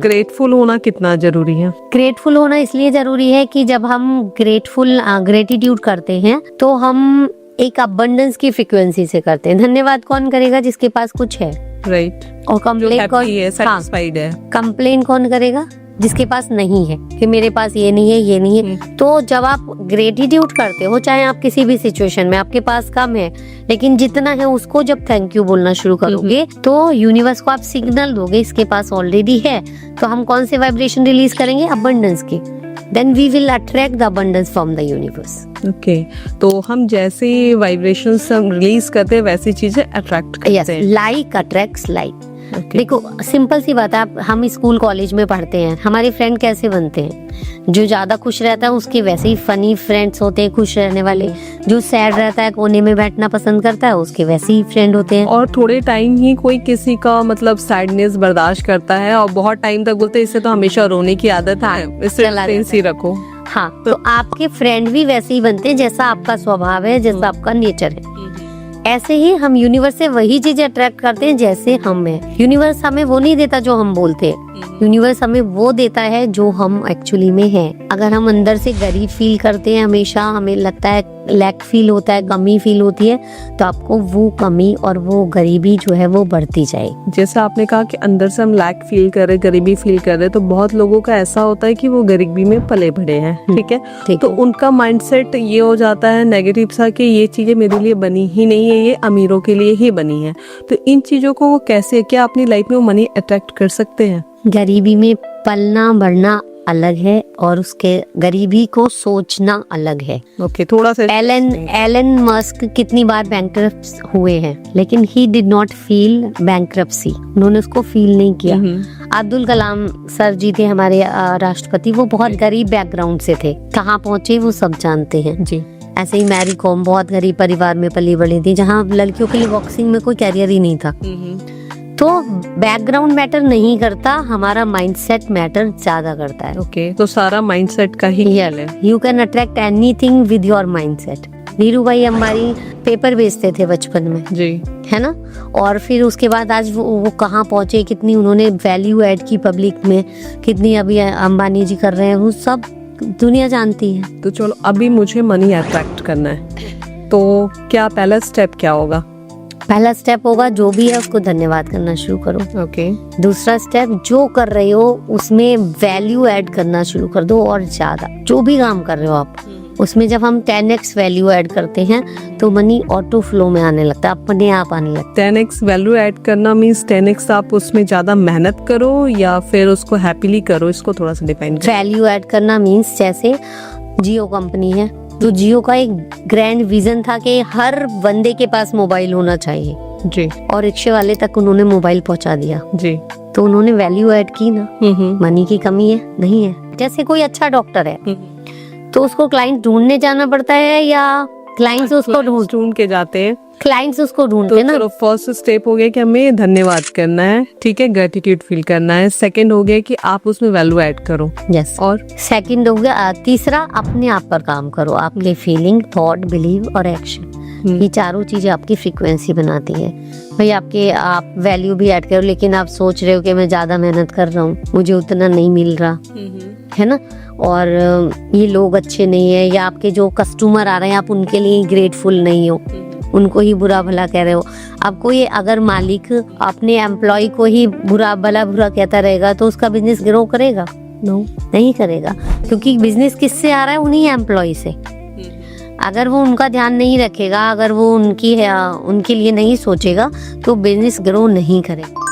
Grateful होना कितना जरूरी है? ग्रेटफुल होना इसलिए जरूरी है कि जब हम ग्रेटिट्यूड करते हैं तो हम एक अबंडेंस की फ्रीक्वेंसी से करते हैं। धन्यवाद कौन करेगा? जिसके पास कुछ है, राइट। और कंप्लेन कौन, सैटिस्फाइड है। कंप्लेन कौन करेगा? जिसके पास नहीं है, कि मेरे पास ये नहीं है, ये नहीं है। तो जब आप ग्रेटिट्यूड करते हो, चाहे आप किसी भी सिचुएशन में, आपके पास कम है लेकिन जितना है उसको जब थैंक यू बोलना शुरू करोगे तो यूनिवर्स को आप सिग्नल दोगे इसके पास ऑलरेडी है। तो हम कौन से वाइब्रेशन रिलीज करेंगे? अबंडेंस की। Then we will attract the abundance from the universe. Okay, तो हम जैसे वाइब्रेशंस रिलीज करते हैं वैसी चीजें अट्रैक्ट करते हैं। Like attracts like. Okay. देखो सिंपल सी बात है, हम स्कूल कॉलेज में पढ़ते हैं, हमारे फ्रेंड कैसे बनते हैं? जो ज्यादा खुश रहता है उसके वैसे ही फनी फ्रेंड्स होते हैं, खुश रहने वाले। जो सैड रहता है, कोने में बैठना पसंद करता है, उसके वैसे ही फ्रेंड होते हैं। और थोड़े टाइम ही कोई किसी का मतलब सैडनेस बर्दाश्त करता है और बहुत टाइम तक बोलते हैं इससे तो हमेशा रोने की आदत है, इससे डिस्टेंस ही रखो। हाँ, तो आपके फ्रेंड भी वैसे ही बनते हैं जैसा आपका स्वभाव है, जैसा आपका नेचर है। ऐसे ही हम यूनिवर्स से वही चीजें अट्रैक्ट करते हैं जैसे हम हैं। यूनिवर्स हमें वो नहीं देता जो हम बोलते हैं, यूनिवर्स हमें वो देता है जो हम एक्चुअली में हैं। अगर हम अंदर से गरीब फील करते हैं, हमेशा हमें लगता है लैक फील होता है, कमी फील होती है, तो आपको वो कमी और वो गरीबी जो है वो बढ़ती जाएगी। जैसा आपने कहा कि अंदर से हम लैक फील कर रहे, गरीबी फील कर रहे, तो बहुत लोगों का ऐसा होता है कि वो गरीबी में पले बढ़े हैं, ठीक है, तो उनका माइंडसेट ये हो जाता है नेगेटिव सा कि ये चीजें मेरे लिए बनी ही नहीं है, ये अमीरों के लिए ही बनी है। तो इन चीजों को वो कैसे, क्या अपनी लाइफ में वो मनी अट्रैक्ट कर सकते हैं? गरीबी में पलना बढ़ना अलग है और उसके गरीबी को सोचना अलग है। ओके, थोड़ा सा एलन मस्क कितनी बार बैंकरप्ट हुए हैं लेकिन he did not feel bankruptcy, उन्होंने उसको फील नहीं किया। अब्दुल कलाम सर जी थे हमारे राष्ट्रपति, वो बहुत गरीब बैकग्राउंड से थे, कहाँ पहुंचे वो सब जानते हैं जी। ऐसे ही मैरी कॉम बहुत गरीब परिवार में पली बड़ी थी, जहाँ लड़कियों के लिए बॉक्सिंग में कोई कैरियर ही नहीं था। तो बैकग्राउंड मैटर नहीं करता, हमारा माइंडसेट मैटर ज्यादा करता है। ओके, तो सारा माइंडसेट का ही खेल है। You can attract anything with your mindset. Dhiru भाई अंबानी पेपर बेचते थे बचपन में जी, है ना, और फिर उसके बाद आज वो कहाँ पहुंचे, कितनी उन्होंने वैल्यू ऐड की पब्लिक में, कितनी अभी अंबानी जी कर रहे हैं, वो सब दुनिया जानती है। तो चलो, अभी मुझे मनी अट्रैक्ट करना है, तो क्या पहला स्टेप क्या होगा? पहला स्टेप होगा जो भी है उसको धन्यवाद करना शुरू करो। ओके। दूसरा स्टेप, जो कर रहे हो उसमें वैल्यू ऐड करना शुरू कर दो, और ज्यादा जो भी काम कर रहे हो आप उसमें जब हम 10x वैल्यू ऐड करते हैं तो मनी ऑटो फ्लो में आने लगता है, अपने आप आने लगता है। 10x वैल्यू ऐड करना मींस 10x आप उसमें ज्यादा मेहनत करो या फिर उसको हैप्पीली करो, इसको थोड़ा सा डिफाइन करो। वैल्यू ऐड करना मींस जैसे जियो कंपनी है, तो जियो का एक ग्रैंड विजन था कि हर बंदे के पास मोबाइल होना चाहिए जी, और रिक्शे वाले तक उन्होंने मोबाइल पहुंचा दिया जी। तो उन्होंने वैल्यू ऐड की ना। मनी की कमी है नहीं है। जैसे कोई अच्छा डॉक्टर है तो उसको क्लाइंट ढूंढने जाना पड़ता है या क्लाइंट्स उसको ढूंढ के जाते हैं? क्लाइंट्स उसको ढूंढते हैं ना। तो फर्स्ट स्टेप हो गया कि हमें धन्यवाद करना है, ठीक है, ग्रेटिट्यूड फील करना है। सेकंड हो गया कि आप उसमें वैल्यू ऐड करो। यस। और सेकंड हो गया, तीसरा अपने आप पर काम करो, आपके फीलिंग, थॉट, बिलीव और एक्शन, ये चारों चीजें आपकी फ्रीक्वेंसी बनाती है। भाई आप वैल्यू भी ऐड करो, लेकिन आप सोच रहे हो कि मैं ज्यादा मेहनत कर रहा हूँ, मुझे उतना नहीं मिल रहा है ना, और ये लोग अच्छे नहीं है, या आपके जो कस्टमर आ रहे हैं आप उनके लिए ग्रेटफुल नहीं हो, उनको ही बुरा भला कह रहे हो। आपको ये, अगर मालिक अपने एम्प्लॉय को ही बुरा कहता रहेगा तो उसका बिजनेस ग्रो करेगा? नहीं करेगा, क्योंकि बिजनेस किससे आ रहा है? उन्हीं एम्प्लॉय से। अगर वो उनका ध्यान नहीं रखेगा, अगर वो उनके लिए नहीं सोचेगा तो बिजनेस ग्रो नहीं करेगा।